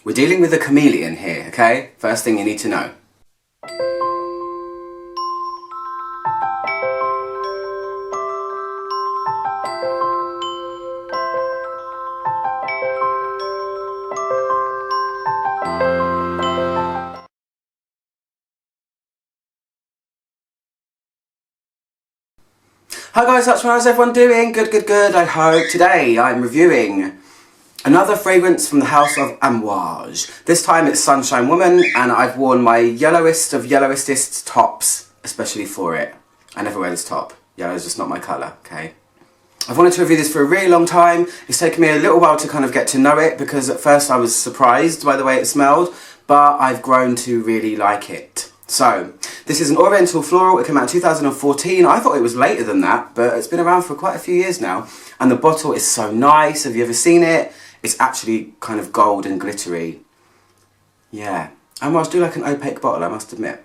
We're dealing with a chameleon here, okay? First thing you need to know. Hi guys, how's everyone doing? Good, I hope. Today I'm reviewing another fragrance from the house of Amouage. This time it's Sunshine Woman, and I've worn my yellowest of yellowestest tops, especially for it. I never wear this top. Yellow is just not my colour, okay? I've wanted to review this for a really long time. It's taken me a little while to kind of get to know it, because at first I was surprised by the way it smelled, but I've grown to really like it. So, this is an Oriental Floral. It came out in 2014. I thought it was later than that, but it's been around for quite a few years now. And the bottle is so nice. Have you ever seen it? It's actually kind of gold and glittery. Yeah. Amouage do like an opaque bottle, I must admit.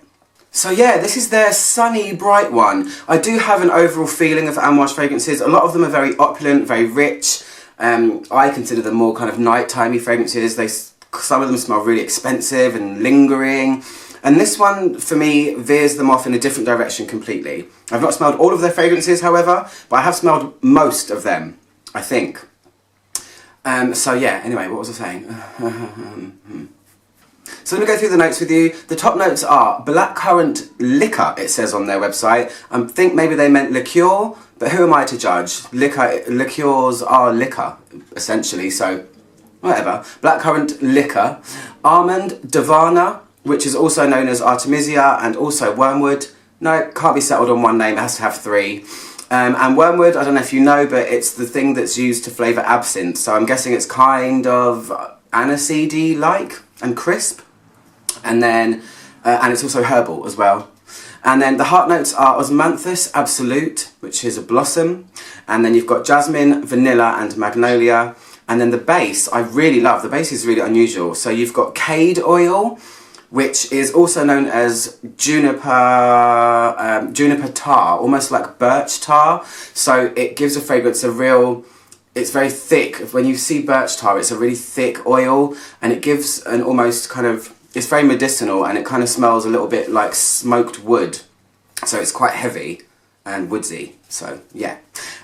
So yeah, this is their sunny, bright one. I do have an overall feeling of Amouage fragrances. A lot of them are very opulent, very rich. I consider them more kind of nighttime-y fragrances. Some of them smell really expensive and lingering. And this one, for me, veers them off in a different direction completely. I've not smelled all of their fragrances, however, but I have smelled most of them, I think. So yeah, anyway, what was I saying? So let me go through the notes with you. The top notes are blackcurrant liquor, it says on their website. I think maybe they meant liqueur, but who am I to judge? Liqueurs are liquor, essentially, so whatever. Blackcurrant liquor. Almond Davana, which is also known as Artemisia, and also wormwood. No, it can't be settled on one name, it has to have three. And wormwood, I don't know if you know, but it's the thing that's used to flavour absinthe, so I'm guessing it's kind of aniseedy like and crisp. And then, and it's also herbal as well. And then the heart notes are Osmanthus Absolute, which is a blossom. And then you've got jasmine, vanilla and magnolia. And then the base, I really love. The base is really unusual. So you've got cade oil, which is also known as juniper tar, almost like birch tar. So it gives a fragrance it's very thick. When you see birch tar, it's a really thick oil, and it gives an almost kind of, it's very medicinal, and it kind of smells a little bit like smoked wood. So it's quite heavy and woodsy, so yeah.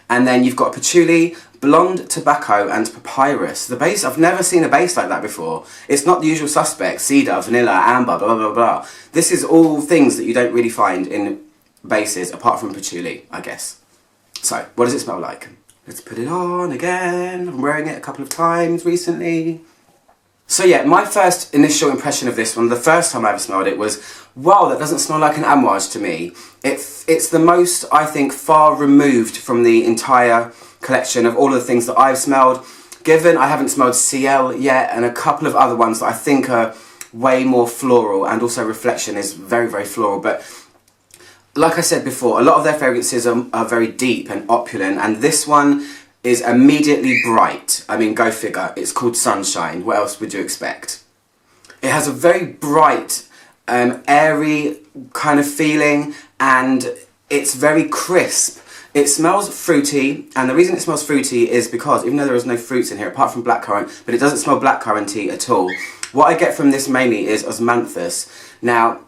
And then you've got patchouli, blonde tobacco and papyrus. The base, I've never seen a base like that before. It's not the usual suspects, cedar, vanilla, amber, blah, blah, blah. This is all things that you don't really find in bases, apart from patchouli, I guess. So, what does it smell like? Let's put it on again. I'm wearing it a couple of times recently. So yeah, my first initial impression of this one, the first time I ever smelled it, was, wow, that doesn't smell like an Amouage to me. It's the most, I think, far removed from the entire collection of all of the things that I've smelled. Given I haven't smelled CL yet, and a couple of other ones that I think are way more floral, and also Reflection is very, very floral. But like I said before, a lot of their fragrances are very deep and opulent, and this one is immediately bright. I mean, go figure, it's called Sunshine. What else would you expect? It has a very bright, airy kind of feeling, and it's very crisp. It smells fruity, and the reason it smells fruity is because, even though there is no fruits in here apart from blackcurrant, but it doesn't smell blackcurranty at all. What I get from this mainly is Osmanthus. Now,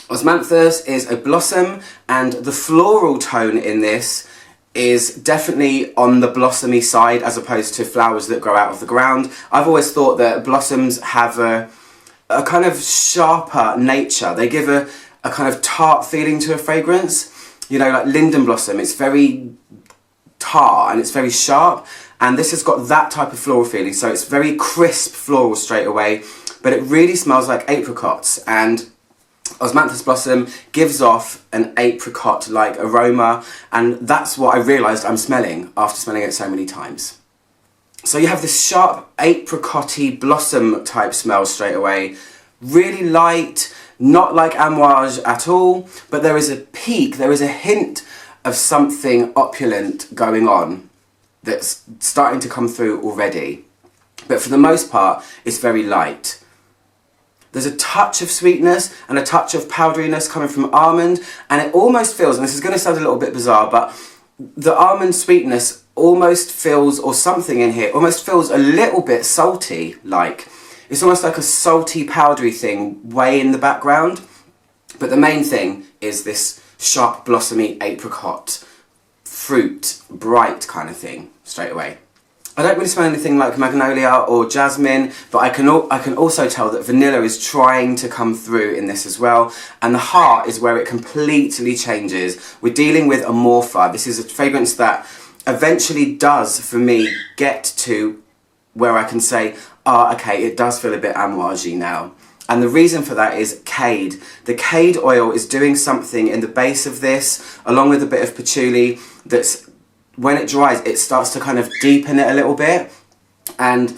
Osmanthus is a blossom, and the floral tone in this is definitely on the blossomy side as opposed to flowers that grow out of the ground. I've always thought that blossoms have a kind of sharper nature. They give a kind of tart feeling to a fragrance. You know, like linden blossom, it's very tart and it's very sharp, and this has got that type of floral feeling, so it's very crisp floral straight away, but it really smells like apricots, and Osmanthus blossom gives off an apricot-like aroma, and that's what I realised I'm smelling after smelling it so many times. So you have this sharp apricot-y blossom type smell straight away, really light, not like Amouage at all, but there is a peak, there is a hint of something opulent going on that's starting to come through already. But for the most part, it's very light. There's a touch of sweetness and a touch of powderiness coming from almond, and it almost feels, and this is going to sound a little bit bizarre, but the almond sweetness almost feels, or something in here, almost feels a little bit salty, like. it's almost like a salty, powdery thing way in the background. But the main thing is this sharp, blossomy apricot, fruit, bright kind of thing straight away. I don't really smell anything like magnolia or jasmine, but I can also tell that vanilla is trying to come through in this as well. And the heart is where it completely changes. We're dealing with Amorpha. This is a fragrance that eventually does, for me, get to where I can say, oh, okay, it does feel a bit amouage-y now. And the reason for that is cade. The cade oil is doing something in the base of this, along with a bit of patchouli, that's, when it dries, it starts to kind of deepen it a little bit. And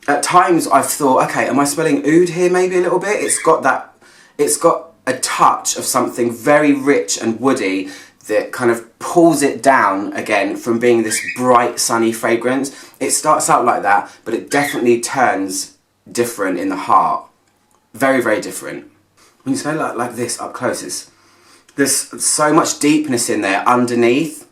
at times I've thought, okay, am I smelling oud here maybe a little bit? It's got a touch of something very rich and woody that kind of pulls it down again from being this bright, sunny fragrance. It starts out like that, but it definitely turns different in the heart. Very, very different. When you smell it like this up close, there's so much deepness in there underneath,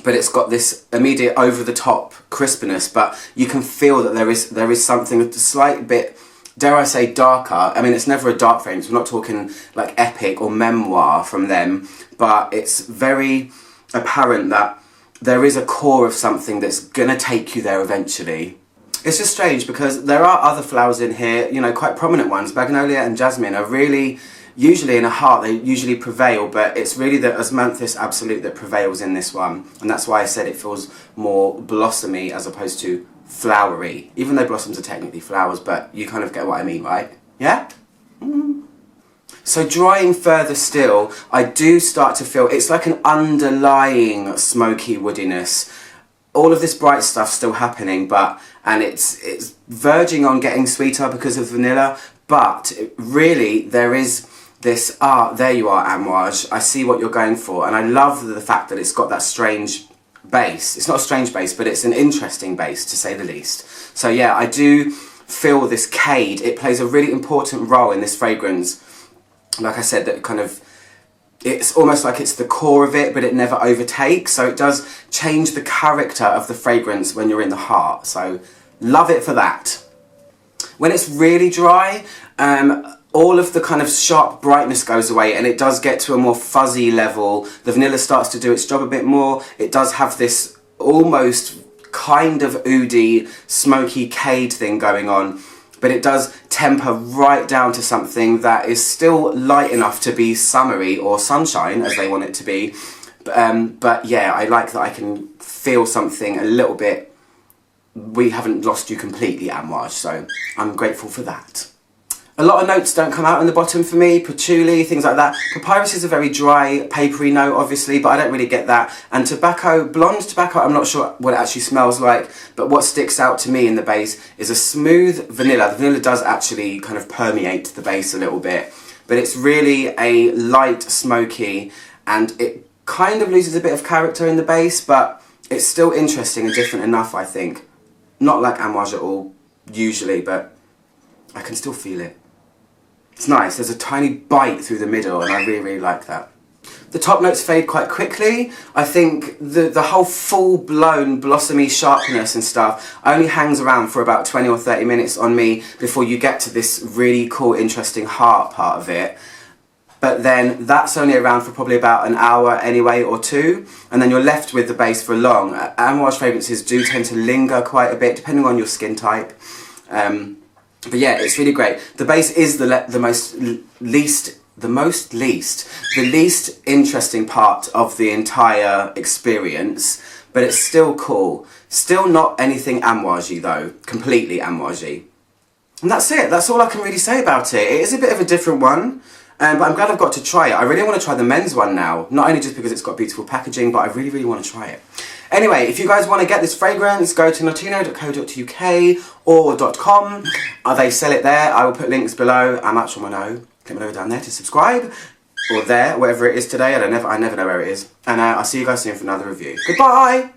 but it's got this immediate over-the-top crispness, but you can feel that there is something a slight bit, dare I say, darker. I mean, it's never a dark fragrance. We're not talking like epic or memoir from them, but it's very apparent that there is a core of something that's gonna take you there eventually. It's just strange because there are other flowers in here, you know, quite prominent ones. Magnolia and jasmine are really, usually in a heart, they usually prevail, but it's really the Osmanthus absolute that prevails in this one. And that's why I said it feels more blossomy as opposed to flowery. Even though blossoms are technically flowers, but you kind of get what I mean, right? Yeah? So drying further still, I do start to feel, it's like an underlying smoky woodiness. All of this bright stuff still happening, and it's verging on getting sweeter because of vanilla, but really there is this, there you are, Amouage, I see what you're going for, and I love the fact that it's got that strange base. It's not a strange base, but it's an interesting base, to say the least. So yeah, I do feel this cade. It plays a really important role in this fragrance. Like I said, that kind of, it's almost like it's the core of it, but it never overtakes. So it does change the character of the fragrance when you're in the heart. So love it for that. When it's really dry, all of the kind of sharp brightness goes away and it does get to a more fuzzy level. The vanilla starts to do its job a bit more. It does have this almost kind of oudy, smoky cade thing going on, but it does temper right down to something that is still light enough to be summery or sunshine as they want it to be. But yeah, I like that I can feel something a little bit, we haven't lost you completely, Amouage, so I'm grateful for that. A lot of notes don't come out in the bottom for me, patchouli, things like that. Papyrus is a very dry, papery note, obviously, but I don't really get that. And tobacco, blonde tobacco, I'm not sure what it actually smells like, but what sticks out to me in the base is a smooth vanilla. The vanilla does actually kind of permeate the base a little bit, but it's really a light, smoky, and it kind of loses a bit of character in the base, but it's still interesting and different enough, I think. Not like Amouage at all, usually, but I can still feel it. It's nice, there's a tiny bite through the middle and I really, really like that. The top notes fade quite quickly. I think the whole full-blown blossomy sharpness and stuff only hangs around for about 20 or 30 minutes on me before you get to this really cool, interesting heart part of it. But then that's only around for probably about an hour anyway, or two, and then you're left with the base for long. Amouage fragrances do tend to linger quite a bit, depending on your skin type. But yeah, it's really great. The base is the least interesting part of the entire experience, but it's still cool. Still not anything Amouage-y though, completely Amouage-y. And that's it, that's all I can really say about it. It is a bit of a different one, but I'm glad I've got to try it. I really want to try the men's one now, not only just because it's got beautiful packaging, but I really, really want to try it. Anyway, if you guys want to get this fragrance, go to notino.co.uk or .com. They sell it there. I will put links below. I'm actually on my know. Click below down there to subscribe. Or there, wherever it is today. I never know where it is. And I'll see you guys soon for another review. Goodbye!